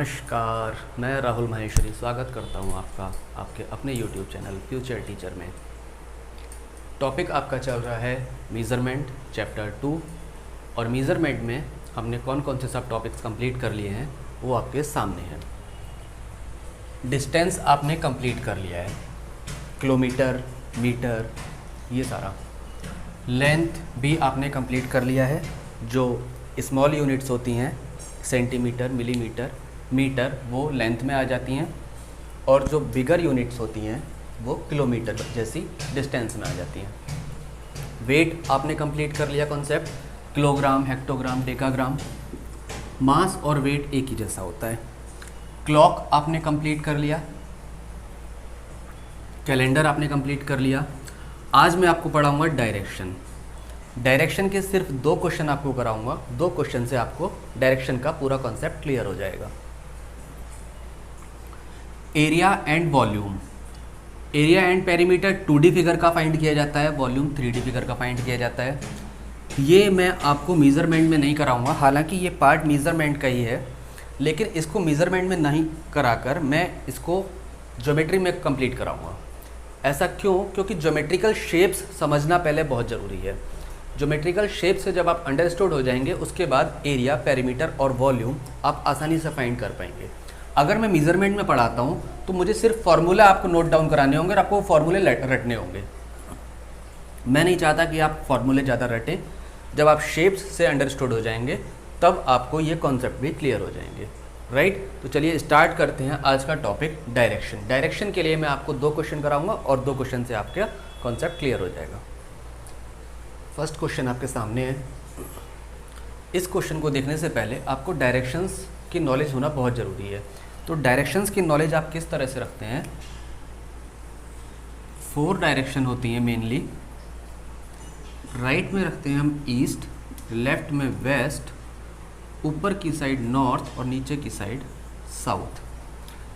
नमस्कार, मैं राहुल माहेश्वरी स्वागत करता हूं आपका आपके अपने YouTube चैनल फ्यूचर टीचर में। टॉपिक आपका चल रहा है मेज़रमेंट चैप्टर 2 और मेज़रमेंट में हमने कौन कौन से सब टॉपिक्स कंप्लीट कर लिए हैं वो आपके सामने हैं। डिस्टेंस आपने कंप्लीट कर लिया है, किलोमीटर, मीटर, ये सारा। लेंथ भी आपने कंप्लीट कर लिया है, जो स्मॉल यूनिट्स होती हैं सेंटीमीटर, मिलीमीटर, मीटर, वो लेंथ में आ जाती हैं, और जो बिगर यूनिट्स होती हैं वो किलोमीटर जैसी डिस्टेंस में आ जाती हैं। वेट आपने कंप्लीट कर लिया कॉन्सेप्ट, किलोग्राम, हेक्टोग्राम, डेकाग्राम। मास और वेट एक ही जैसा होता है। क्लॉक आपने कंप्लीट कर लिया, कैलेंडर आपने कंप्लीट कर लिया। आज मैं आपको पढ़ाऊंगा डायरेक्शन। डायरेक्शन के सिर्फ 2 क्वेश्चन आपको कराऊंगा। 2 क्वेश्चन से आपको डायरेक्शन का पूरा कॉन्सेप्ट क्लियर हो जाएगा। Area and volume. Area and perimeter 2D figure का फाइंड किया जाता है, वॉल्यूम 3D फिगर का फाइंड किया जाता है। ये मैं आपको मेज़रमेंट में नहीं कराऊंगा, हालांकि ये पार्ट मेज़रमेंट का ही है, लेकिन इसको मेज़रमेंट में नहीं कराकर मैं इसको ज्योमेट्री में कंप्लीट कराऊंगा। ऐसा क्यों? क्योंकि ज्योमेट्रिकल शेप्स समझना पहले बहुत ज़रूरी है। ज्योमेट्रिकल शेप से जब आप अंडरस्टूड हो जाएंगे, उसके बाद एरिया, पेरीमीटर और वॉल्यूम आप आसानी से फाइंड कर पाएंगे। अगर मैं मेज़रमेंट में पढ़ाता हूँ तो मुझे सिर्फ फार्मूला आपको नोट डाउन कराने होंगे और आपको फार्मूले रटने होंगे। मैं नहीं चाहता कि आप फार्मूले ज़्यादा रटें। जब आप शेप्स से अंडरस्टूड हो जाएंगे तब आपको ये कॉन्सेप्ट भी क्लियर हो जाएंगे, राइट। तो चलिए स्टार्ट करते हैं आज का टॉपिक डायरेक्शन। डायरेक्शन के लिए मैं आपको 2 क्वेश्चन कराऊंगा और 2 क्वेश्चन से आपका कॉन्सेप्ट क्लियर हो जाएगा। फर्स्ट क्वेश्चन आपके सामने है। इस क्वेश्चन को देखने से पहले आपको डायरेक्शंस की नॉलेज होना बहुत ज़रूरी है। तो डायरेक्शंस की नॉलेज आप किस तरह से रखते हैं? 4 डायरेक्शन होती हैं मेनली। राइट में रखते हैं हम ईस्ट, लेफ्ट में वेस्ट, ऊपर की साइड नॉर्थ और नीचे की साइड साउथ।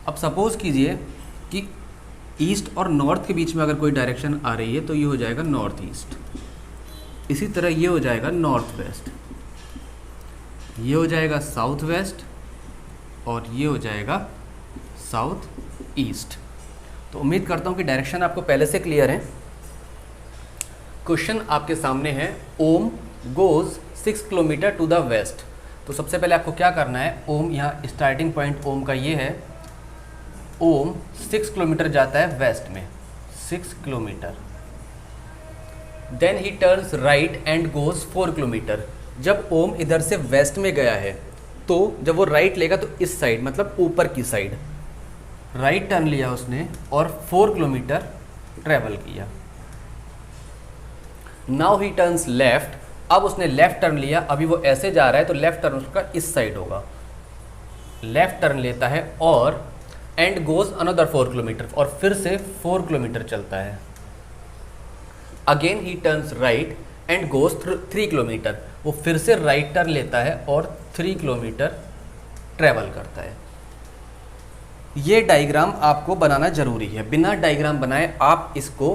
अब सपोज कीजिए कि ईस्ट और नॉर्थ के बीच में अगर कोई डायरेक्शन आ रही है तो ये हो जाएगा नॉर्थ ईस्ट। इसी तरह ये हो जाएगा नॉर्थ वेस्ट, ये हो जाएगा साउथ वेस्ट और ये हो जाएगा साउथ ईस्ट। तो उम्मीद करता हूँ कि डायरेक्शन आपको पहले से क्लियर है। क्वेश्चन आपके सामने है, Om goes 6 kilometre to the west. तो सबसे पहले आपको क्या करना है, ओम, यहाँ स्टार्टिंग पॉइंट ओम का ये है। ओम 6 किलोमीटर जाता है वेस्ट में, 6 kilometre. Then he turns right and goes 4 kilometre. जब ओम इधर से वेस्ट में गया है तो जब वो राइट लेगा तो इस साइड, मतलब ऊपर की साइड राइट टर्न लिया उसने और 4 किलोमीटर ट्रेवल किया। Now he turns left. अब उसने लेफ्ट टर्न लिया, अभी वो ऐसे जा रहा है तो लेफ्ट टर्न उसका इस साइड होगा। लेफ्ट टर्न लेता है और एंड गोज अनदर 4 किलोमीटर, और फिर से 4 किलोमीटर चलता है। Again he turns right and goes 3 kilometre. वो फिर से राइट टर्न लेता है और 3 किलोमीटर ट्रेवल करता है। ये डायग्राम आपको बनाना जरूरी है, बिना डायग्राम बनाए आप इसको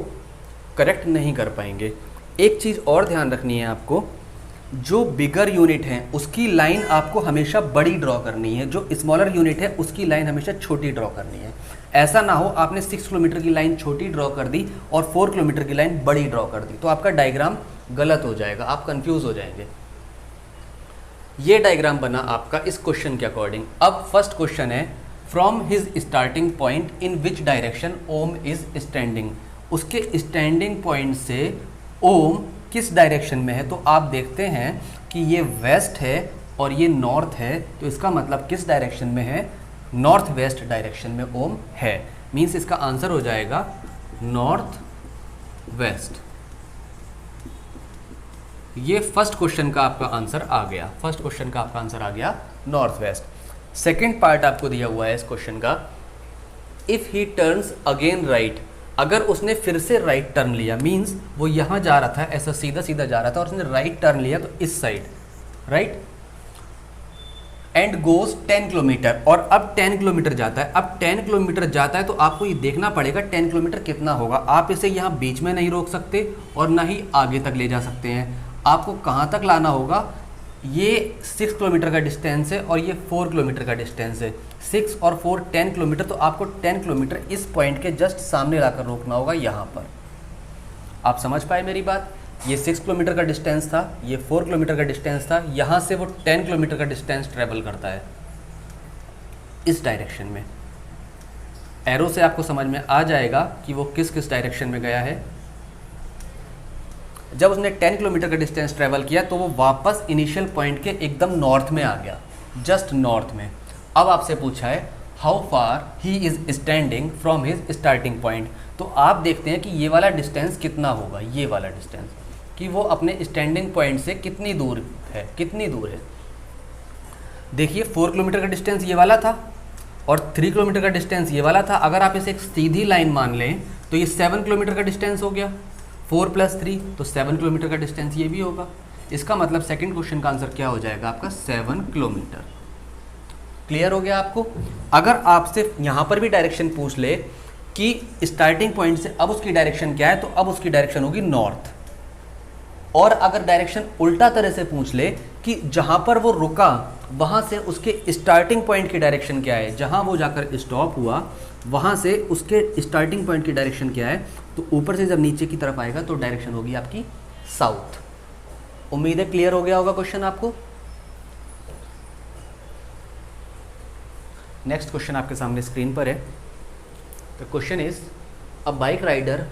करेक्ट नहीं कर पाएंगे। एक चीज़ और ध्यान रखनी है आपको, जो बिगर यूनिट है उसकी लाइन आपको हमेशा बड़ी ड्रॉ करनी है, जो स्मॉलर यूनिट है उसकी लाइन हमेशा छोटी ड्रॉ करनी है। ऐसा ना हो आपने 6 किलोमीटर की लाइन छोटी ड्रॉ कर दी और 4 किलोमीटर की लाइन बड़ी ड्रॉ कर दी, तो आपका डायग्राम गलत हो जाएगा, आप कंफ्यूज हो जाएंगे। ये डायग्राम बना आपका इस क्वेश्चन के अकॉर्डिंग। अब फर्स्ट क्वेश्चन है, from his starting point in which direction Om is standing. उसके स्टैंडिंग पॉइंट से ओम किस डायरेक्शन में है? तो आप देखते हैं कि ये वेस्ट है और ये नॉर्थ है, तो इसका मतलब किस डायरेक्शन में है? नॉर्थ वेस्ट डायरेक्शन में ओम है। मीन्स इसका आंसर हो जाएगा नॉर्थ वेस्ट। ये फर्स्ट क्वेश्चन का आपका आंसर आ गया। फर्स्ट क्वेश्चन का आपका आंसर आ गया नॉर्थ वेस्ट। सेकेंड पार्ट आपको दिया हुआ है इस क्वेश्चन का, if he turns again right. अगर उसने फिर से राइट टर्न लिया, मीन्स वो यहाँ जा रहा था, ऐसा सीधा सीधा जा रहा था और उसने राइट टर्न लिया तो इस side, right, and goes 10 kilometre, और अब 10 किलोमीटर जाता है। अब 10 किलोमीटर जाता है तो आपको ये देखना पड़ेगा 10 किलोमीटर कितना होगा। आप इसे यहाँ बीच में नहीं रोक सकते और ना ही आगे तक ले जा सकते हैं। आपको कहाँ तक लाना होगा? ये 6 किलोमीटर का डिस्टेंस है और ये 4 किलोमीटर का डिस्टेंस है। 6 और 4 10 किलोमीटर, तो आपको 10 किलोमीटर इस पॉइंट के जस्ट सामने लाकर रोकना होगा यहाँ पर। आप समझ पाए मेरी बात? ये 6 किलोमीटर का डिस्टेंस था, ये 4 किलोमीटर का डिस्टेंस था, यहाँ से वो 10 किलोमीटर का डिस्टेंस ट्रेवल करता है इस डायरेक्शन में। एरो से आपको समझ में आ जाएगा कि वो किस किस डायरेक्शन में गया है। जब उसने 10 किलोमीटर का डिस्टेंस ट्रेवल किया तो वो वापस इनिशियल पॉइंट के एकदम नॉर्थ में आ गया, जस्ट नॉर्थ में। अब आपसे पूछा है how far he is standing from his starting point, तो आप देखते हैं कि ये वाला डिस्टेंस कितना होगा, ये वाला डिस्टेंस, कि वो अपने स्टैंडिंग पॉइंट से कितनी दूर है, कितनी दूर है। देखिए 4 किलोमीटर का डिस्टेंस ये वाला था और 3 किलोमीटर का डिस्टेंस ये वाला था। अगर आप इसे एक सीधी लाइन मान लें तो ये 7 किलोमीटर का डिस्टेंस हो गया, 4 + 3 तो 7 किलोमीटर का डिस्टेंस ये भी होगा। इसका मतलब सेकंड क्वेश्चन का आंसर क्या हो जाएगा आपका, 7 किलोमीटर। क्लियर हो गया आपको? अगर आपसे यहाँ पर भी डायरेक्शन पूछ ले कि स्टार्टिंग पॉइंट से अब उसकी डायरेक्शन क्या है, तो अब उसकी डायरेक्शन होगी नॉर्थ। और अगर डायरेक्शन उल्टा तरह से पूछ ले कि जहाँ पर वो रुका वहाँ से उसके स्टार्टिंग पॉइंट की डायरेक्शन क्या है, जहाँ वो जाकर स्टॉप हुआ वहाँ से उसके स्टार्टिंग पॉइंट की डायरेक्शन क्या है, तो ऊपर से जब नीचे की तरफ आएगा तो डायरेक्शन होगी आपकी साउथ। उम्मीद है क्लियर हो गया होगा क्वेश्चन आपको। नेक्स्ट क्वेश्चन आपके सामने स्क्रीन पर है। The question is a bike rider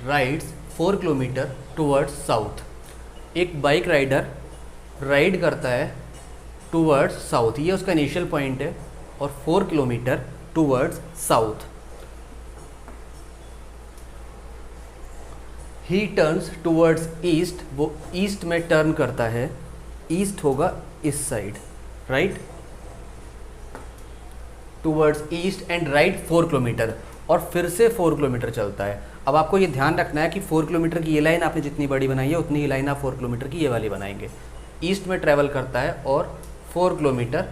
rides 4 kilometre towards south. एक बाइक राइडर राइड करता है टूवर्ड्स साउथ, ये उसका इनिशियल पॉइंट है, और 4 किलोमीटर टूवर्ड्स साउथ। ही टर्न्स टूवर्ड्स ईस्ट, वो ईस्ट में टर्न करता है, ईस्ट होगा इस side, right, towards east and right 4 kilometre, और फिर से 4 किलोमीटर चलता है। अब आपको ये ध्यान रखना है कि 4 किलोमीटर की ये लाइन आपने जितनी बड़ी बनाई है उतनी ही लाइन आप 4 किलोमीटर की ये वाली बनाएंगे। ईस्ट में ट्रैवल करता है और 4 किलोमीटर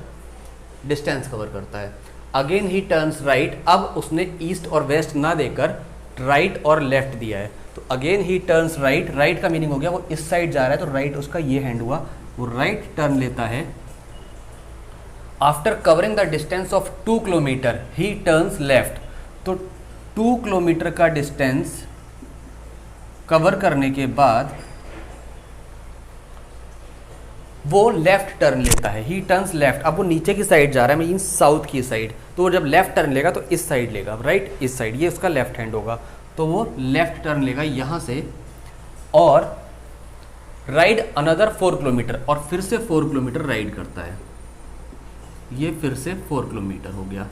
डिस्टेंस कवर करता है। अगेन ही टर्न्स राइट, अब उसने ईस्ट और वेस्ट ना देकर राइट और लेफ्ट दिया है, तो again he turns right. Right का मीनिंग हो गया वो इस साइड जा रहा है, तो राइट उसका ये हैंड हुआ, वो राइट टर्न लेता है। After covering the distance of 2 kilometre he turns left, तो 2 किलोमीटर का डिस्टेंस कवर करने के बाद वो लेफ्ट टर्न लेता है। ही टर्न्स लेफ्ट, अब वो नीचे की साइड जा रहा है, मीन साउथ की साइड, तो वो जब लेफ्ट टर्न लेगा तो इस साइड लेगा, राइट, इस साइड, ये उसका लेफ्ट हैंड होगा, तो वो लेफ्ट टर्न लेगा यहाँ से और राइड अनदर 4 किलोमीटर, और फिर से 4 किलोमीटर राइड करता है। ये फिर से 4 किलोमीटर हो गया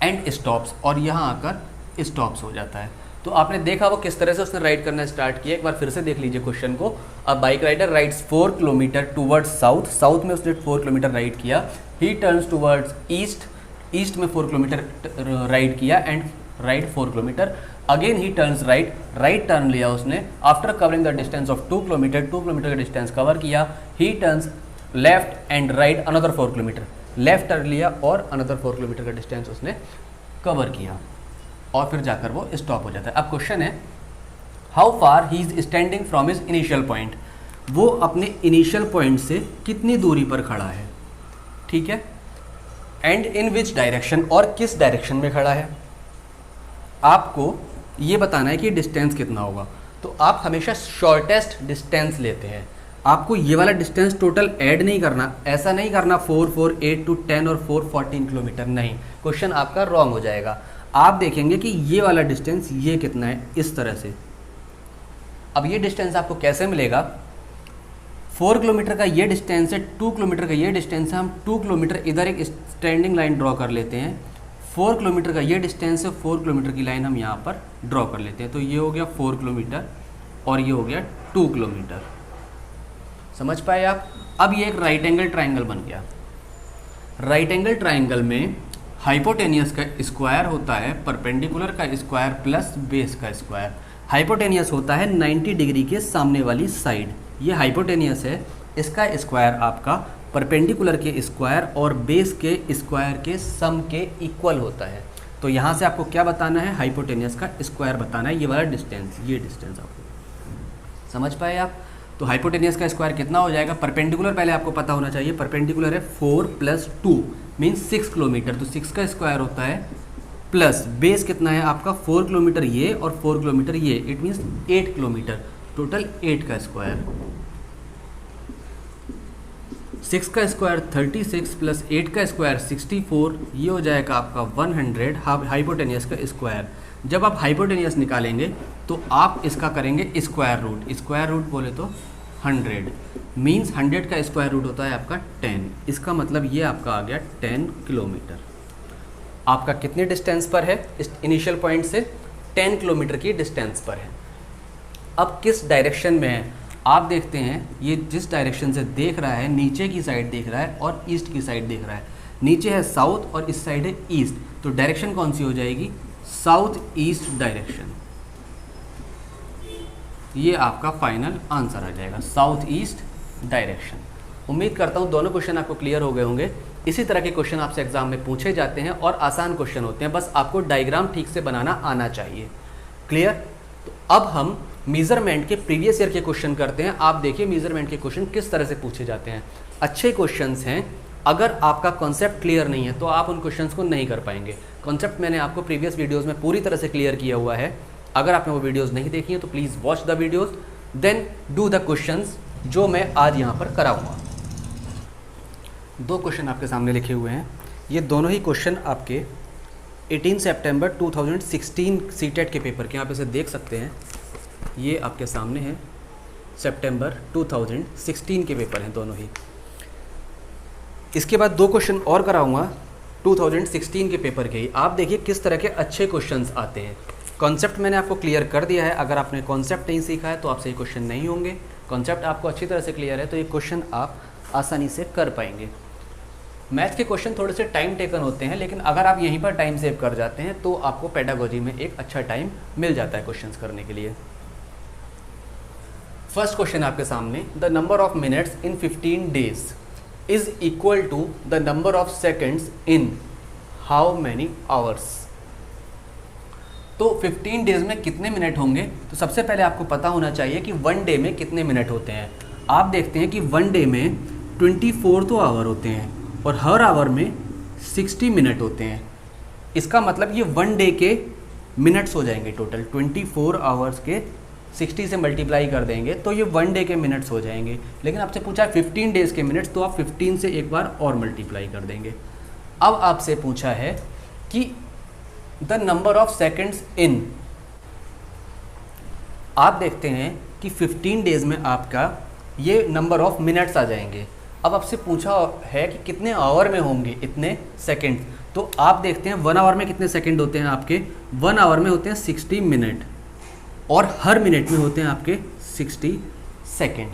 एंड स्टॉप्स, और यहाँ आकर स्टॉप्स हो जाता है। तो आपने देखा वो किस तरह से उसने राइड करना स्टार्ट किया। एक बार फिर से देख लीजिए क्वेश्चन को। A bike rider rides 4 kilometre towards south, south में उसने 4 किलोमीटर राइड किया। He turns towards east, east में 4 किलोमीटर राइड किया and ride 4 kilometre. Again he turns right, right turn लिया उसने। After covering the distance of 2 kilometre, 2 kilometre का distance cover किया। He turns left and right another 4 kilometre, left turn लिया और another 4 kilometre का distance उसने cover किया, और फिर जाकर वो स्टॉप हो जाता है। अब क्वेश्चन है how far he is standing from his initial point, वो अपने इनिशियल पॉइंट से कितनी दूरी पर खड़ा है, ठीक है, एंड इन विच डायरेक्शन, और किस डायरेक्शन में खड़ा है। आपको ये बताना है कि डिस्टेंस कितना होगा, तो आप हमेशा शॉर्टेस्ट डिस्टेंस लेते हैं। आपको ये वाला डिस्टेंस टोटल ऐड नहीं करना, ऐसा नहीं करना 4, 4, 8 to 10 और 4, 14 किलोमीटर, नहीं, क्वेश्चन आपका रॉन्ग हो जाएगा। आप देखेंगे कि ये वाला डिस्टेंस ये कितना है, इस तरह से। अब ये डिस्टेंस आपको कैसे मिलेगा, 4 किलोमीटर का ये डिस्टेंस है, 2 किलोमीटर का ये डिस्टेंस है, हम 2 किलोमीटर इधर एक स्टैंडिंग लाइन ड्रॉ कर लेते हैं। 4 किलोमीटर का ये डिस्टेंस है, 4 किलोमीटर की लाइन हम यहाँ पर ड्रॉ कर लेते हैं, तो ये हो गया 4 किलोमीटर और ये हो गया 2 किलोमीटर। समझ पाए आप। अब ये एक राइट एंगल ट्राइंगल बन गया। राइट एंगल ट्राइंगल में हाइपोटेनियस का स्क्वायर होता है परपेंडिकुलर का स्क्वायर प्लस बेस का स्क्वायर। हाइपोटेनियस होता है 90 डिग्री के सामने वाली साइड, ये हाइपोटेनियस है, इसका स्क्वायर आपका परपेंडिकुलर के स्क्वायर और बेस के स्क्वायर के सम के इक्वल होता है। तो यहाँ से आपको क्या बताना है, हाइपोटेनियस का स्क्वायर बताना है, ये वाला डिस्टेंस, ये डिस्टेंस आपको समझ पाए आप? तो हाइपोटेनियस का स्क्वायर कितना हो जाएगा? परपेंडिकुलर पहले आपको पता होना चाहिए, परपेंडिकुलर है 4 + 2 मीन्स 6 किलोमीटर, तो 6 का स्क्वायर होता है प्लस बेस कितना है आपका 4 किलोमीटर ये और 4 किलोमीटर ये, इट मीन्स 8 किलोमीटर, टोटल 8 का स्क्वायर। 6 का स्क्वायर 36 प्लस 8 का स्क्वायर 64, ये हो जाएगा आपका 100 हाइपोटेनियस का स्क्वायर। जब आप हाइपोटेनियस निकालेंगे तो आप इसका करेंगे स्क्वायर रूट बोले तो 100 मीन्स 100 का स्क्वायर रूट होता है आपका 10, इसका मतलब ये आपका आ गया 10 किलोमीटर। आपका कितने डिस्टेंस पर है? इनिशियल पॉइंट से 10 किलोमीटर की डिस्टेंस पर है। अब किस डायरेक्शन में है आप देखते हैं, ये जिस डायरेक्शन से देख रहा है नीचे की साइड देख रहा है और ईस्ट की साइड देख रहा है। नीचे है साउथ और इस साइड है ईस्ट, तो डायरेक्शन कौन सी हो जाएगी? South east direction. ये आपका फाइनल आंसर आ जाएगा, साउथ ईस्ट डायरेक्शन। उम्मीद करता हूँ दोनों क्वेश्चन आपको क्लियर हो गए होंगे। इसी तरह के क्वेश्चन आपसे एग्जाम में पूछे जाते हैं और आसान क्वेश्चन होते हैं, बस आपको डायग्राम ठीक से बनाना आना चाहिए। क्लियर? तो अब हम मेजरमेंट के प्रीवियस ईयर के क्वेश्चन करते हैं। आप देखिए मेजरमेंट के क्वेश्चन किस तरह से पूछे जाते हैं। अच्छे क्वेश्चंस हैं, अगर आपका कॉन्सेप्ट क्लियर नहीं है तो आप उन क्वेश्चंस को नहीं कर पाएंगे। कॉन्सेप्ट मैंने आपको प्रीवियस वीडियोस में पूरी तरह से क्लियर किया हुआ है। अगर आपने वो वीडियोस नहीं देखी हैं तो please watch the videos, then do the questions जो मैं आज यहाँ पर कराऊँगा। 2 क्वेश्चन आपके सामने लिखे हुए हैं। ये दोनों ही क्वेश्चन आपके 18 सितंबर 2016 सीटेट के पेपर के, आप इसे देख सकते हैं, ये आपके सामने है, सितंबर 2016 के पेपर हैं दोनों ही। इसके बाद 2 क्वेश्चन और कराऊंगा 2016 के पेपर के ही। आप देखिए किस तरह के अच्छे क्वेश्चंस आते हैं। कॉन्सेप्ट मैंने आपको क्लियर कर दिया है, अगर आपने कॉन्सेप्ट नहीं सीखा है तो आपसे ये क्वेश्चन नहीं होंगे। कॉन्सेप्ट आपको अच्छी तरह से क्लियर है तो ये क्वेश्चन आप आसानी से कर पाएंगे। मैथ के क्वेश्चन थोड़े से टाइम टेकन होते हैं, लेकिन अगर आप यहीं पर टाइम सेव कर जाते हैं तो आपको पेडागोजी में एक अच्छा टाइम मिल जाता है क्वेश्चंस करने के लिए। फर्स्ट क्वेश्चन आपके सामने, the number of minutes in 15 days is equal to the number of seconds in how many hours. तो 15 डेज में कितने मिनट होंगे? तो सबसे पहले आपको पता होना चाहिए कि 1 डे में कितने मिनट होते हैं। आप देखते हैं कि 1 डे में 24 तो आवर होते हैं और हर आवर में 60 मिनट होते हैं। इसका मतलब ये 1 डे के मिनट्स हो जाएंगे टोटल। 24 आवर्स के 60 से मल्टीप्लाई कर देंगे तो ये 1 डे के मिनट्स हो जाएंगे। लेकिन आपसे पूछा है 15 डेज़ के मिनट्स, तो आप 15 से एक बार और मल्टीप्लाई कर देंगे। अब आपसे पूछा है कि द नंबर ऑफ सेकेंड्स इन, आप देखते हैं कि 15 डेज़ में आपका ये नंबर ऑफ मिनट्स आ जाएंगे। अब आपसे पूछा है कि कितने आवर में होंगे इतने सेकेंड, तो आप देखते हैं 1 आवर में कितने सेकेंड होते हैं आपके? 1 आवर में होते हैं 60 मिनट और हर मिनट में होते हैं आपके 60 सेकेंड।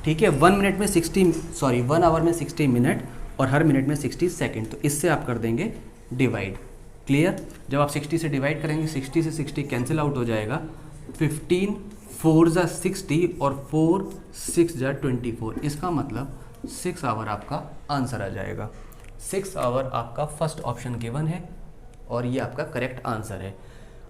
ठीक है, 1 आवर में 60 मिनट और हर मिनट में 60 सेकेंड। तो इससे आप कर देंगे डिवाइड। क्लियर? जब आप 60 से डिवाइड करेंगे 60 से 60 कैंसिल आउट हो जाएगा। 15 4 × 60 और 4 6 × 24, इसका मतलब 6 आवर आपका आंसर आ जाएगा। 6 आवर आपका फर्स्ट ऑप्शन गिवन है और ये आपका करेक्ट आंसर है।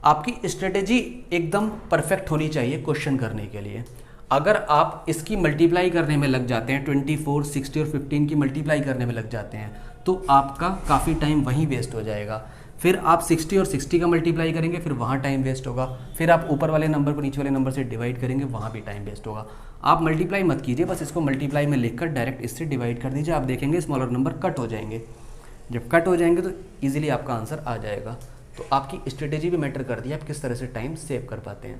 आपकी स्ट्रेटेजी एकदम परफेक्ट होनी चाहिए क्वेश्चन करने के लिए। अगर आप इसकी मल्टीप्लाई करने में लग जाते हैं, 24, 60 और 15 की मल्टीप्लाई करने में लग जाते हैं, तो आपका काफ़ी टाइम वहीं वेस्ट हो जाएगा। फिर आप 60 और 60 का मल्टीप्लाई करेंगे, फिर वहाँ टाइम वेस्ट होगा। फिर आप ऊपर वाले नंबर को नीचे वाले नंबर से डिवाइड करेंगे, वहाँ भी टाइम वेस्ट होगा। आप मल्टीप्लाई मत कीजिए, बस इसको मल्टीप्लाई में लिखकर डायरेक्ट इससे डिवाइड कर दीजिए। आप देखेंगे स्मॉलर नंबर कट हो जाएंगे। जब कट हो जाएंगे तो ईजिली आपका आंसर आ जाएगा। तो आपकी स्ट्रेटेजी भी मैटर करती है, आप किस तरह से टाइम सेव कर पाते हैं।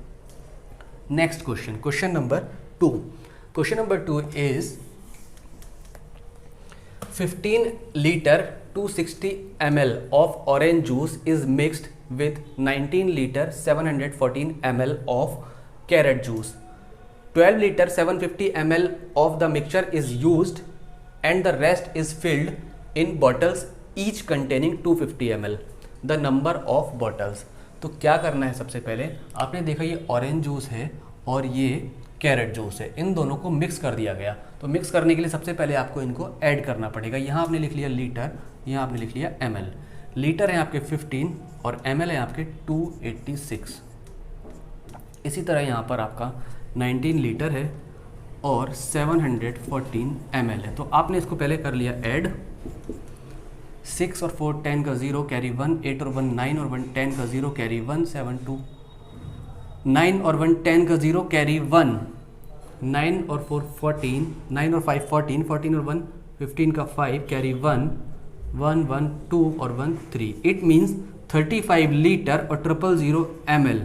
Next question, question number 2। Question number 2 is 15 liter 260 ml of orange juice is mixed with 19 liter 714 ml of carrot juice. 12 liter 750 ml of the mixture is used and the rest is filled in bottles each containing 250 ml. The number of bottles. तो क्या करना है? सबसे पहले आपने देखा ये orange juice है और ये कैरेट जूस है, इन दोनों को मिक्स कर दिया गया। तो मिक्स करने के लिए सबसे पहले आपको इनको ऐड करना पड़ेगा। यहाँ आपने लिख लिया लीटर, यहाँ आपने लिख लिया ml। लीटर है आपके 15 और ml है आपके 286। इसी तरह यहाँ पर आपका 19 लीटर है और 714 ml है। तो आपने इसको पहले कर लिया ऐड, 6 और 4 10 का 0 कैरी 1, 8 और 1 9 और 1 10 का 0 कैरी 1, 7 2 9 और 1 10 का 0 कैरी 1, 9 और 4 14, 9 और 5 14, 14 और 1 15 का 5 कैरी 1, 1 1 2 और 1 3। इट मीन्स 35 लीटर और 000 ml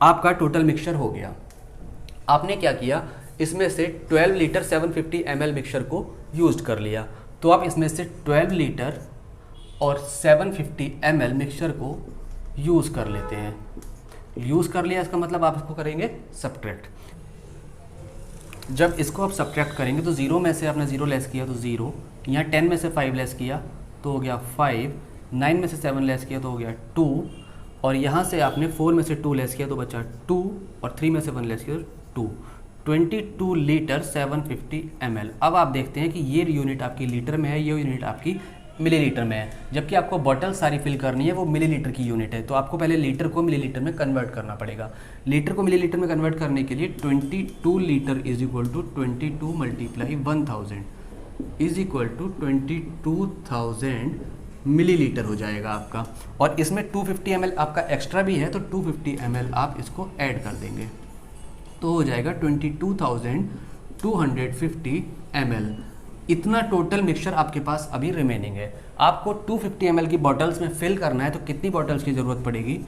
आपका टोटल मिक्सचर हो गया। आपने क्या किया, इसमें से 12 लीटर 750 ml मिक्सचर को यूज कर लिया। तो आप इसमें से 12 लीटर और 750 ml मिक्सचर को यूज़ कर लेते हैं। यूज़ कर लिया इसका मतलब आप इसको करेंगे सब्ट्रैक्ट। जब इसको आप सब्ट्रैक्ट करेंगे तो 0 में से आपने 0 लेस किया तो 0, यहाँ 10 में से 5 लेस किया तो हो गया 5, 9 में से 7 लेस किया तो हो गया 2, और यहाँ से आपने 4 में से 2 लेस किया तो बचा 2, और 3 में से 1 लेस किया तो 2। 22 लीटर 750 ml। अब आप देखते हैं कि ये यूनिट आपकी लीटर में है, ये यूनिट आपकी मिलीलीटर में है, जबकि आपको बॉटल सारी फिल करनी है वो मिलीलीटर की यूनिट है। तो आपको पहले लीटर को मिलीलीटर में कन्वर्ट करना पड़ेगा। लीटर को मिलीलीटर में कन्वर्ट करने के लिए 22 litre is equal to 22 multiply 1000 is equal to 22,000 millilitre हो जाएगा आपका। और इसमें 250 ml आपका एक्स्ट्रा भी है, तो 250 ml आप इसको ऐड कर देंगे तो हो जाएगा 22,250 ml। इतना टोटल मिक्सचर आपके पास अभी रिमेनिंग है। आपको 250 ml की बॉटल्स में फिल करना है तो कितनी बॉटल्स की ज़रूरत पड़ेगी,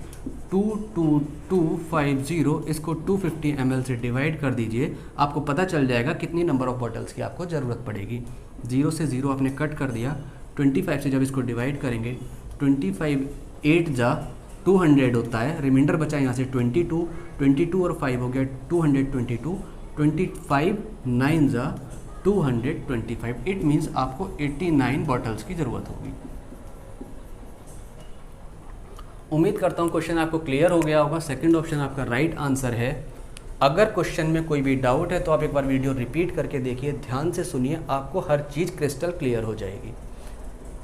22250, इसको 250 ml से डिवाइड कर दीजिए, आपको पता चल जाएगा कितनी नंबर ऑफ बॉटल्स की आपको ज़रूरत पड़ेगी। 0 से 0 आपने कट कर दिया, 25 से जब इसको डिवाइड करेंगे 25 8 जा 200 होता है, रिमाइंडर बचा यहाँ से 22, 22 और 5 हो गया 222, 25 9 जा 225। इट मीन्स आपको 89 बॉटल्स की ज़रूरत होगी। उम्मीद करता हूँ क्वेश्चन आपको क्लियर हो गया होगा। सेकंड ऑप्शन आपका राइट आंसर है। अगर क्वेश्चन में कोई भी डाउट है तो आप एक बार वीडियो रिपीट करके देखिए, ध्यान से सुनिए, आपको हर चीज़ क्रिस्टल क्लियर हो जाएगी।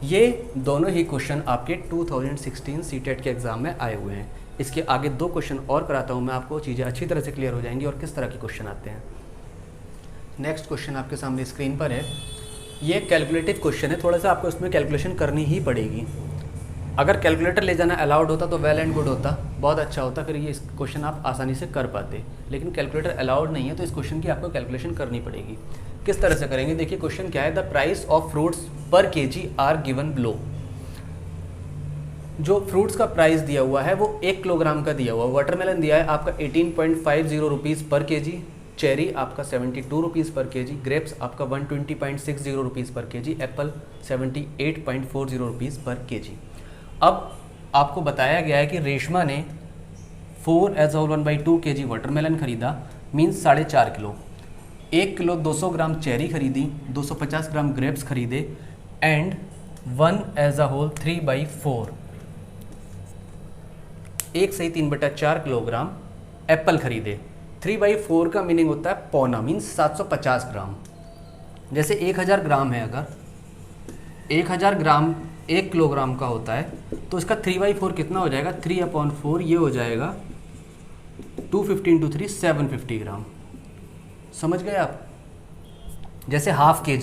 ये दोनों ही क्वेश्चन आपके 2016 सीटेट के एग्ज़ाम में आए हुए हैं। इसके आगे 2 क्वेश्चन और कराता हूँ मैं, आपको चीज़ें अच्छी तरह से क्लियर हो जाएंगी और किस तरह के क्वेश्चन आते हैं। नेक्स्ट क्वेश्चन आपके सामने स्क्रीन पर है। ये कैलकुलेटिव क्वेश्चन है, थोड़ा सा आपको इसमें कैलकुलेशन करनी ही पड़ेगी। अगर कैलकुलेटर ले जाना अलाउड होता तो वेल एंड गुड होता, बहुत अच्छा होता, फिर ये क्वेश्चन आप आसानी से कर पाते, लेकिन कैलकुलेटर अलाउड नहीं है तो इस क्वेश्चन की आपको कैलकुलेशन करनी पड़ेगी। किस तरह से करेंगे, देखिए क्वेश्चन क्या है, द प्राइस ऑफ फ्रूट्स पर केजी आर गिवन बिलो। जो फ्रूट्स का प्राइस दिया हुआ है वो 1 किलोग्राम का दिया हुआ है। वाटरमेलन दिया है आपका 18.50 रुपीज़ पर केजी, चेरी आपका 72 रुपीज़ पर केजी, ग्रेप्स आपका 120.60 रुपीज़ पर केजी, एप्पल 78.40 रुपीज़ पर केजी। अब आपको बताया गया है कि रेशमा ने 4 एज ऑल 1/2 केजी वाटरमेलन खरीदा, मीन्स 4.5 किलो। 1 किलो 200 ग्राम चेरी खरीदी, 250 ग्राम ग्रेप्स खरीदे, एंड 1 एज अ होल 3/4 1 से 3/4 किलोग्राम एप्पल खरीदे। 3/4 का मीनिंग होता है पौना, मीन्स 750 ग्राम। जैसे 1000 ग्राम है, अगर 1000 ग्राम 1 किलोग्राम का होता है तो इसका 3/4 कितना हो जाएगा, 3/4 ये हो जाएगा 215 × 3 750 ग्राम। समझ गए आप। जैसे हाफ के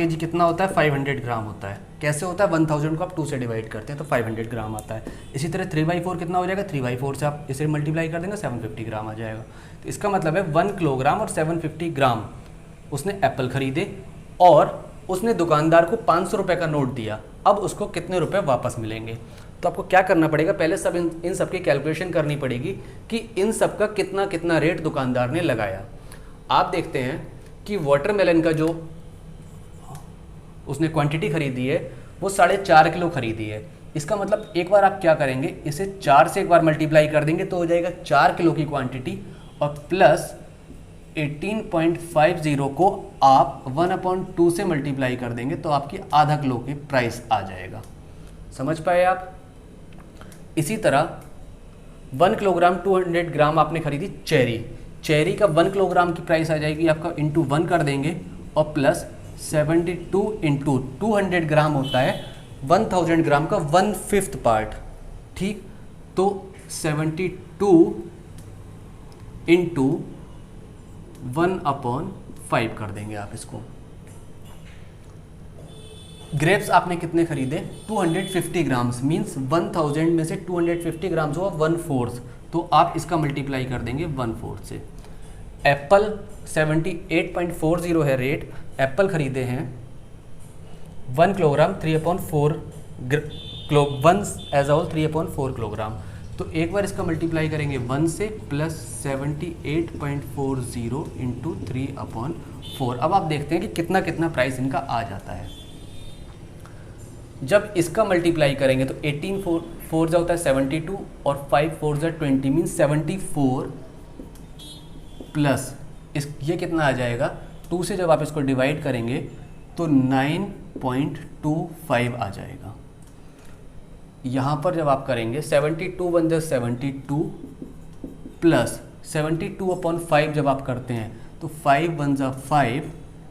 जी कितना होता है, 500 ग्राम होता है। कैसे होता है, 1000 को आप 2 से डिवाइड करते हैं तो 500 ग्राम आता है। इसी तरह 3/4 कितना हो जाएगा, 3/4 से आप इसे मल्टीप्लाई कर देंगे 750 ग्राम आ जाएगा। तो इसका मतलब है 1 किलोग्राम और 750 ग्राम उसने एप्पल खरीदे और उसने दुकानदार को 500 रुपये का नोट दिया। अब उसको कितने रुपए वापस मिलेंगे, तो आपको क्या करना पड़ेगा, पहले सब इन सब की कैलकुलेशन करनी पड़ेगी कि इन सब का कितना कितना रेट दुकानदार ने लगाया। आप देखते हैं कि वाटरमेलन का जो उसने क्वांटिटी खरीदी है वो 4.5 किलो खरीदी है। इसका मतलब एक बार आप क्या करेंगे, इसे 4 से एक बार मल्टीप्लाई कर देंगे तो हो जाएगा 4 किलो की क्वांटिटी, और प्लस 18.50 को आप 1/2 से मल्टीप्लाई कर देंगे तो आपकी आधा किलो की प्राइस आ जाएगा। समझ पाए आप। इसी तरह 1 किलोग्राम 200 ग्राम आपने खरीदी चेरी का 1 किलोग्राम की प्राइस आ जाएगी आपका, इंटू 1 कर देंगे और प्लस 72 इंटू 200 ग्राम होता है 1000 ग्राम का 1/5 पार्ट, ठीक। तो 72 इंटू 1/5 कर देंगे आप इसको। ग्रेप्स आपने कितने खरीदे? 250 ग्राम्स, मीन्स 1000 में से 250 ग्राम्स हुआ 1/4, तो आप इसका मल्टीप्लाई कर देंगे 1/4 से। एप्पल 78.40 है रेट, एप्पल खरीदे हैं 1 kilogram 3/4 kilo, 1 as a whole 3/4 kilogram. तो एक बार इसका मल्टीप्लाई करेंगे 1 से, प्लस 78.40 इंटू 3/4। अब आप देखते हैं कि कितना कितना प्राइस इनका आ जाता है। जब इसका मल्टीप्लाई करेंगे तो 18 4 जा होता है 72 और 5 4 जा 20, मीन्स 74 प्लस ये कितना आ जाएगा, 2 से जब आप इसको डिवाइड करेंगे तो 9.25 आ जाएगा। यहाँ पर जब आप करेंगे 72 1 जा 72 प्लस 72/5 जब आप करते हैं तो 5 1 जा 5,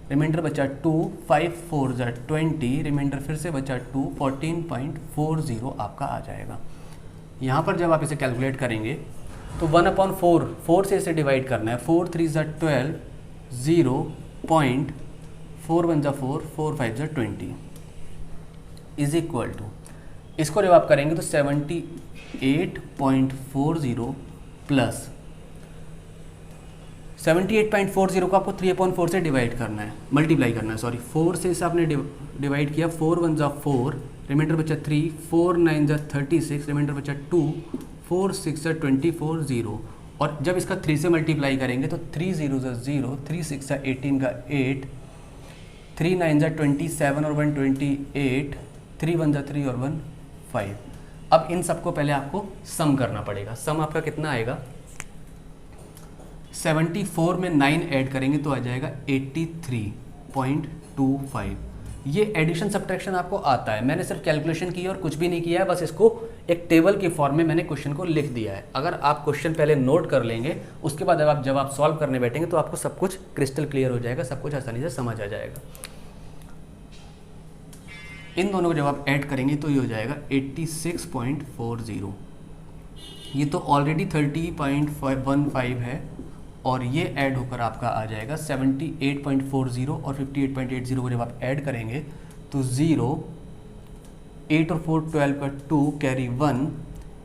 रिमाइंडर बचा 2, 5 4 जा 20, रिमाइंडर फिर से बचा 2, 14.40 आपका आ जाएगा। यहाँ पर जब आप इसे कैलकुलेट करेंगे तो 1/4, 4 से इसे डिवाइड करना है, 4 3 जा 12, 0.4 1 जा 4, 4 5 जा 20 इज इक्वल टू, इसको जब आप करेंगे तो 78.40 प्लस 78.40 को आपको 3/4 से डिवाइड करना है, मल्टीप्लाई करना है, सॉरी 4 से इसे आपने डिवाइड किया, 4 1 जा 4, रिमाइंडर बचा 3, 4 9 जा 36, रिमाइंडर बचा 2, 4 6 जा 24 0, और जब इसका 3 से मल्टीप्लाई करेंगे तो 3 0 जा 0, 3 6 जा 18 का 8, 3 9 जा 27 और 1 28, 3 1 जा 3 और 1 5। अब इन सबको पहले आपको सम करना पड़ेगा। सम आपका कितना आएगा, 74 में 9 ऐड करेंगे तो आ जाएगा 83.25। ये एडिशन सब्ट्रैक्शन आपको आता है, मैंने सिर्फ कैलकुलेशन की है और कुछ भी नहीं किया है, बस इसको एक टेबल की फॉर्म में मैंने क्वेश्चन को लिख दिया है। अगर आप क्वेश्चन पहले नोट कर लेंगे, उसके बाद जब आप सॉल्व करने बैठेंगे तो आपको सब कुछ क्रिस्टल क्लियर हो जाएगा, सब कुछ आसानी से समझ आ जाएगा। इन दोनों को जब आप ऐड करेंगे तो ये हो जाएगा 86.40। ये तो ऑलरेडी 30.15 है और ये ऐड होकर आपका आ जाएगा 78.40 और 58.80 को जब आप ऐड करेंगे तो 0, 8 और 4 12 का 2 कैरी 1,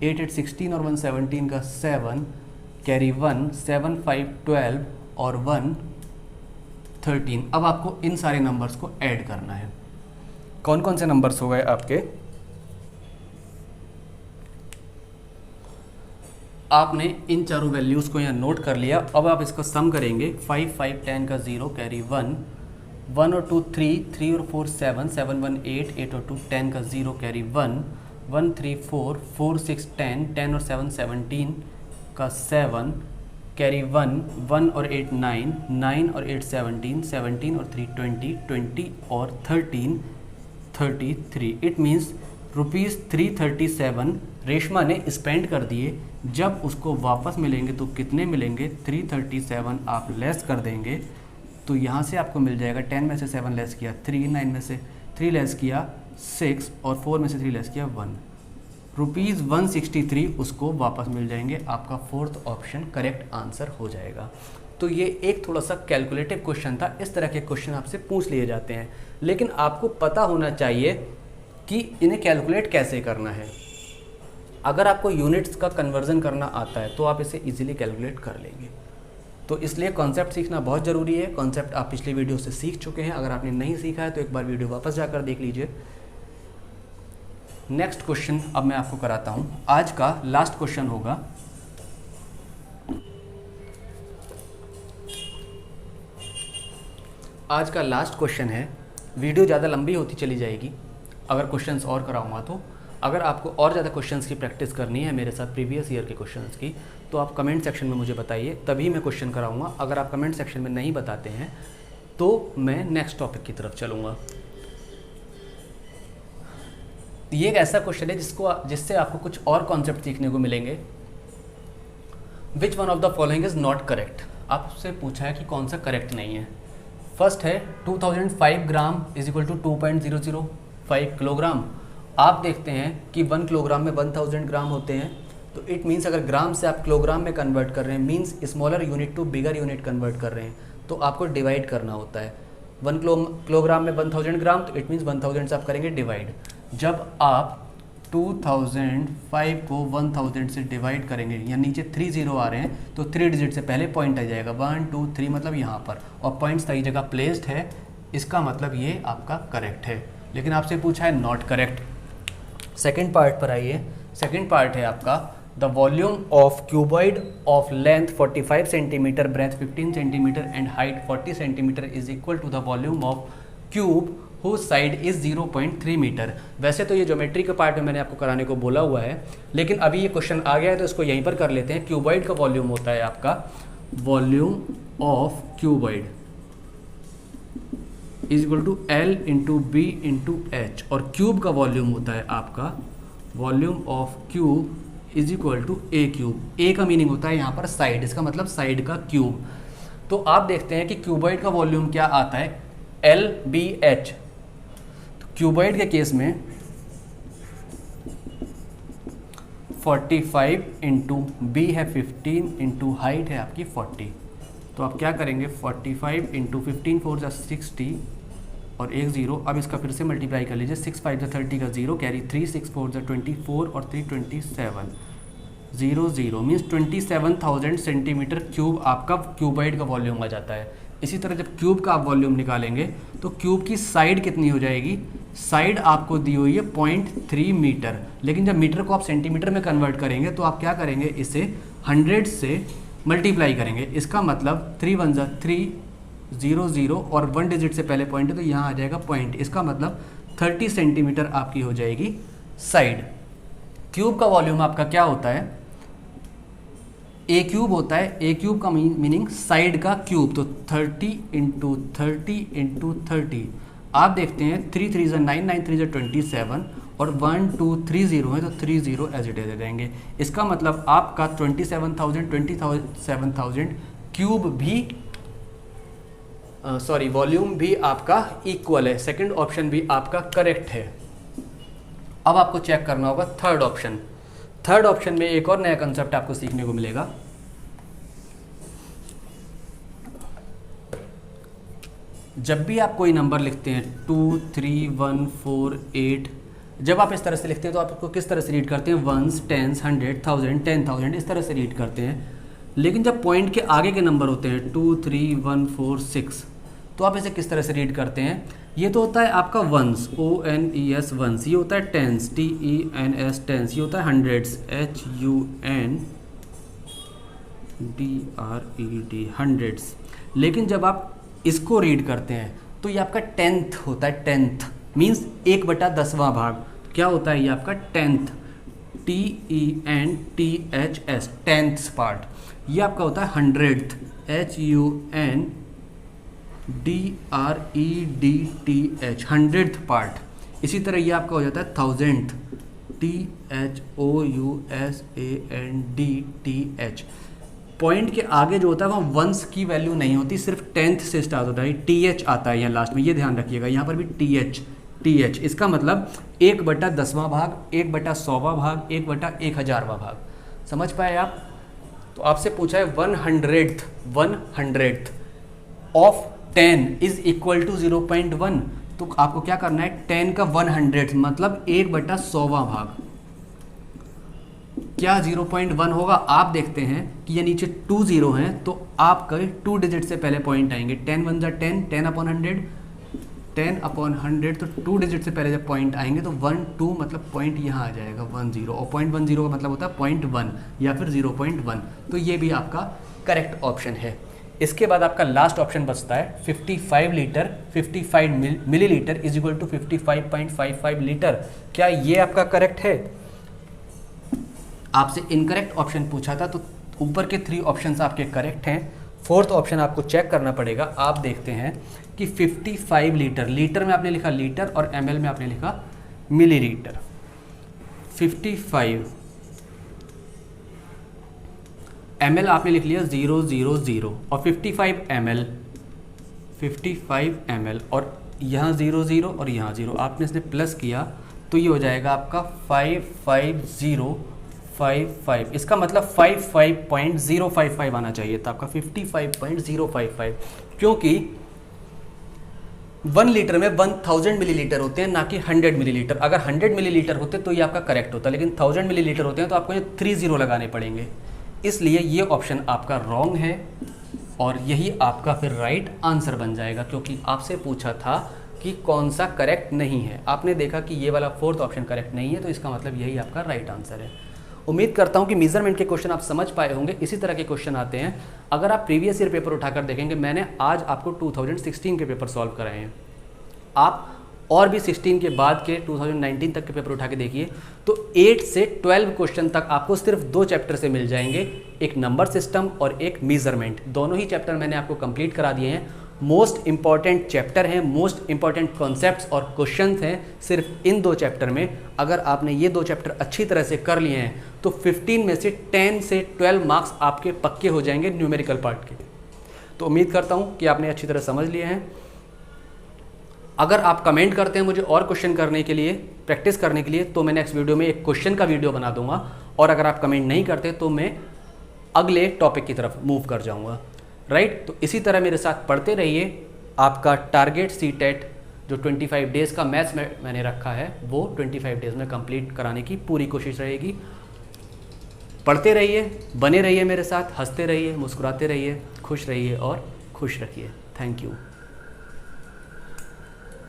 8 8 16 और 1 17 का 7 कैरी 1, 7 5 12 और 1 13। अब आपको इन सारे नंबर्स को ऐड करना है। कौन कौन से नंबर्स हो गए आपके, आपने इन चारों वैल्यूज़ को यहाँ नोट कर लिया। अब आप इसको सम करेंगे, 5 5 10 का 0 कैरी 1, 1 और 2 3, 3 और 4 7, 7 1 8, 8 और 2 10 का 0 कैरी 1, 1 3 4, 4 6 10, 10 और 7 17 का 7 कैरी 1, 1 और 8 9, 9 और 8 17, 17 और 3 20, 20 और 13 33। इट मीन्स ₹337 रेशमा ने स्पेंड कर दिए। जब उसको वापस मिलेंगे तो कितने मिलेंगे, 337 आप लेस कर देंगे तो यहाँ से आपको मिल जाएगा 10 में से 7 लेस किया 3, 9 में से 3 लेस किया 6 और 4 में से 3 लेस किया 1, ₹163 उसको वापस मिल जाएंगे। आपका फोर्थ ऑप्शन करेक्ट आंसर हो जाएगा। तो ये एक थोड़ा सा कैलकुलेटिव क्वेश्चन था। इस तरह के क्वेश्चन आपसे पूछ लिए जाते हैं, लेकिन आपको पता होना चाहिए कि इन्हें कैलकुलेट कैसे करना है। अगर आपको यूनिट्स का कन्वर्जन करना आता है तो आप इसे इजीली कैलकुलेट कर लेंगे। तो इसलिए कॉन्सेप्ट सीखना बहुत ज़रूरी है। कॉन्सेप्ट आप पिछले वीडियो से सीख चुके हैं, अगर आपने नहीं सीखा है तो एक बार वीडियो वापस जाकर देख लीजिए। नेक्स्ट क्वेश्चन अब मैं आपको कराता हूँ। आज का लास्ट क्वेश्चन होगा, आज का लास्ट क्वेश्चन है। वीडियो ज़्यादा लंबी होती चली जाएगी अगर क्वेश्चंस और कराऊंगा तो। अगर आपको और ज़्यादा क्वेश्चंस की प्रैक्टिस करनी है मेरे साथ प्रीवियस ईयर के क्वेश्चंस की, तो आप कमेंट सेक्शन में मुझे बताइए, तभी मैं क्वेश्चन कराऊंगा। अगर आप कमेंट सेक्शन में नहीं बताते हैं तो मैं नेक्स्ट टॉपिक की तरफ चलूँगा। ये एक ऐसा क्वेश्चन है जिससे आपको कुछ और कॉन्सेप्ट सीखने को मिलेंगे। Which one of the following is not correct. आपसे पूछा है कि कौन सा करेक्ट नहीं है। फर्स्ट है 2005 gram is equal to 2.005 kilogram. आप देखते हैं कि 1 किलोग्राम में 1000 ग्राम होते हैं, तो इट मीन्स अगर ग्राम से आप किलोग्राम में कन्वर्ट कर रहे हैं, means smaller unit to bigger unit convert कर रहे हैं, तो आपको डिवाइड करना होता है। 1 किलोग्राम में 1000 ग्राम, तो इट मीन्स 1000 से आप करेंगे डिवाइड। जब आप 2005 को 1000 से डिवाइड करेंगे, या नीचे 3 0 आ रहे हैं, तो 3 डिजिट से पहले पॉइंट आ जाएगा, 1 2 3 मतलब यहाँ पर, और पॉइंट सही जगह प्लेस्ड है, इसका मतलब ये आपका करेक्ट है। लेकिन आपसे पूछा है नॉट करेक्ट। सेकेंड पार्ट पर आइए। सेकेंड पार्ट है आपका the volume of cuboid of length 45 centimetre, breadth 15 centimetre and height 40 centimetre is equal to the volume of cube whose side is 0.3 metre. वैसे तो ये ज्योमेट्री के पार्ट में मैंने आपको कराने को बोला हुआ है, लेकिन अभी ये क्वेश्चन आ गया है तो इसको यहीं पर कर लेते हैं। क्यूबॉइड का वॉल्यूम होता है आपका volume of cuboid is equal to L into B into H, और क्यूब का वॉल्यूम होता है आपका volume of cube is equal to A cube. A का मीनिंग होता है यहाँ पर साइड, इसका मतलब साइड का क्यूब। तो आप देखते हैं कि क्यूबॉइड का वॉल्यूम क्या आता है, L B H। तो क्यूबॉइड के केस में 45 इंटू बी है 15 इंटू हाइट है आपकी 40। तो आप क्या करेंगे, 45 इंटू 15 4 जा 60 और 1 0। अब इसका फिर से मल्टीप्लाई कर लीजिए, 6 5 जा 30 का 0 कैरी 3 6 4 जा 24 और 3 27 0 0 मीन्स 27,000 सेंटीमीटर क्यूब आपका क्यूबॉइड का वॉल्यूम आ जाता है। इसी तरह जब क्यूब का आप वॉल्यूम निकालेंगे तो क्यूब की साइड कितनी हो जाएगी, साइड आपको दी हुई है 0.3 मीटर, लेकिन जब मीटर को आप सेंटीमीटर में कन्वर्ट करेंगे तो आप क्या करेंगे, इसे 100 से मल्टीप्लाई करेंगे। इसका मतलब 3 1 जा 3 0 0 और 1 डिजिट से पहले पॉइंट है तो यहाँ आ जाएगा पॉइंट, इसका मतलब 30 सेंटीमीटर आपकी हो जाएगी साइड। क्यूब का वॉल्यूम आपका क्या होता है, ए क्यूब होता है। ए क्यूब का मीनिंग साइड का क्यूब, तो 30 इंटू 30 इंटू 30। आप देखते हैं 3 3 जा 9 9 3 जा 27 और 1 2 3 0 है तो 3 0 एज इट इज दे देंगे। इसका मतलब आपका 27,000 क्यूब भी वॉल्यूम भी आपका इक्वल है। सेकंड ऑप्शन भी आपका करेक्ट है। अब आपको चेक करना होगा थर्ड ऑप्शन। थर्ड ऑप्शन में एक और नया कंसेप्ट आपको सीखने को मिलेगा। जब भी आप कोई नंबर लिखते हैं 2 3 1 4 8, जब आप इस तरह से लिखते हैं तो आप इसको किस तरह से रीड करते हैं, वंस, टेंस, 100, 1000, 10,000 इस तरह से रीड करते हैं। लेकिन जब पॉइंट के आगे के नंबर होते हैं 2 3 1 4 6, तो आप इसे किस तरह से रीड करते हैं, ये तो होता है आपका वंस, ONES वंस, ये होता है टेंस, TENS टेंस, ये होता है हंड्रेड्स, HUNDRED हंड्रेड्स। लेकिन जब आप इसको रीड करते हैं तो ये आपका टेंथ होता है। टेंथ मीन्स 1/10वां भाग। क्या होता है ये आपका टेंथ, TENTHS टेंथ पार्ट। ये आपका होता है हंड्रेड्थ, HUNDREDTH हंड्रेड्थ पार्ट। इसी तरह ये आपका हो जाता है थाउजेंथ, THOUSANDTH। पॉइंट के आगे जो होता है वहाँ वंस की वैल्यू नहीं होती, सिर्फ टेंथ से स्टार्ट होता है, TH आता है यहाँ लास्ट में, ये ध्यान रखिएगा। यहाँ पर भी TH। इसका मतलब 1/10वां भाग, 1/100वां भाग, 1/1000वां भाग। समझ पाए आप? तो आपसे पूछा है 100th of 10 is equal to 0.1। तो आपको क्या करना है, 10 का 100th मतलब 1/100वां भाग। क्या 0.1 होगा? आप देखते हैं कि ये नीचे 2 0 हैं तो आपका 2 डिजिट से पहले पॉइंट आएंगे। 10 1 जा 10, 10/100, 10/100 तो 2 डिजिट से पहले जब पॉइंट आएंगे तो 1 2 मतलब पॉइंट यहाँ आ जाएगा 1 0, और 0.10 का मतलब होता है 0.1 या फिर 0.1। तो ये भी आपका करेक्ट ऑप्शन है। इसके बाद आपका लास्ट ऑप्शन बचता है 55 litre 55 millilitre is equal to 55.55 litre. क्या ये आपका करेक्ट है? आपसे इनकरेक्ट ऑप्शन पूछा था तो ऊपर के 3 ऑप्शंस आपके करेक्ट हैं। फोर्थ ऑप्शन आपको चेक करना पड़ेगा। आप देखते हैं कि 55 लीटर, लीटर में आपने लिखा लीटर और ml में आपने लिखा मिलीलीटर। 55 ml आपने लिख लिया 000 और 55 ml और यहाँ 00 और यहाँ 0 आपने इसने प्लस किया तो ये हो जाएगा आपका 550 55, इसका मतलब 55.055 आना चाहिए था आपका, 55.055, क्योंकि 1 लीटर में 1000 मिलीलीटर होते हैं, ना कि 100 मिलीलीटर। अगर 100 मिलीलीटर होते तो ये आपका करेक्ट होता, लेकिन 1000 मिलीलीटर होते हैं तो आपको ये 30 लगाने पड़ेंगे, इसलिए ये ऑप्शन आपका रॉन्ग है और यही आपका फिर राइट आंसर बन जाएगा, क्योंकि आपसे पूछा था कि कौन सा करेक्ट नहीं है, आपने देखा कि ये वाला 4th ऑप्शन करेक्ट नहीं है, तो इसका मतलब यही आपका राइट आंसर है। उम्मीद करता हूँ कि मेजरमेंट के क्वेश्चन आप समझ पाए होंगे। इसी तरह के क्वेश्चन आते हैं, अगर आप प्रीवियस ईयर पेपर उठाकर देखेंगे, मैंने आज आपको 2016 के पेपर सॉल्व कराए हैं, आप और भी 16 के बाद के 2019 तक के पेपर उठा के देखिए, तो 8 से 12 क्वेश्चन तक आपको सिर्फ 2 चैप्टर से मिल जाएंगे, एक नंबर सिस्टम और एक मेजरमेंट। दोनों ही चैप्टर मैंने आपको कंप्लीट करा दिए हैं, मोस्ट इंपॉर्टेंट चैप्टर हैं, मोस्ट इंपॉर्टेंट कॉन्सेप्ट्स और क्वेश्चंस हैं सिर्फ इन 2 चैप्टर में। अगर आपने ये 2 चैप्टर अच्छी तरह से कर लिए हैं तो 15 में से 10 से 12 मार्क्स आपके पक्के हो जाएंगे न्यूमेरिकल पार्ट के। तो उम्मीद करता हूँ कि आपने अच्छी तरह समझ लिए हैं। अगर आप कमेंट करते हैं मुझे और क्वेश्चन करने के लिए, प्रैक्टिस करने के लिए, तो मैं नेक्स्ट वीडियो में एक क्वेश्चन का वीडियो बना दूंगा, और अगर आप कमेंट नहीं करते तो मैं अगले टॉपिक की तरफ मूव कर जाऊंगा, राइट। तो इसी तरह मेरे साथ पढ़ते रहिए। आपका टारगेट सीटेट जो 25 डेज़ का मैथ्स मैंने रखा है वो 25 डेज़ में कंप्लीट कराने की पूरी कोशिश रहेगी। पढ़ते रहिए, बने रहिए मेरे साथ, हंसते रहिए, मुस्कुराते रहिए, खुश रहिए और खुश रखिए। Thank you.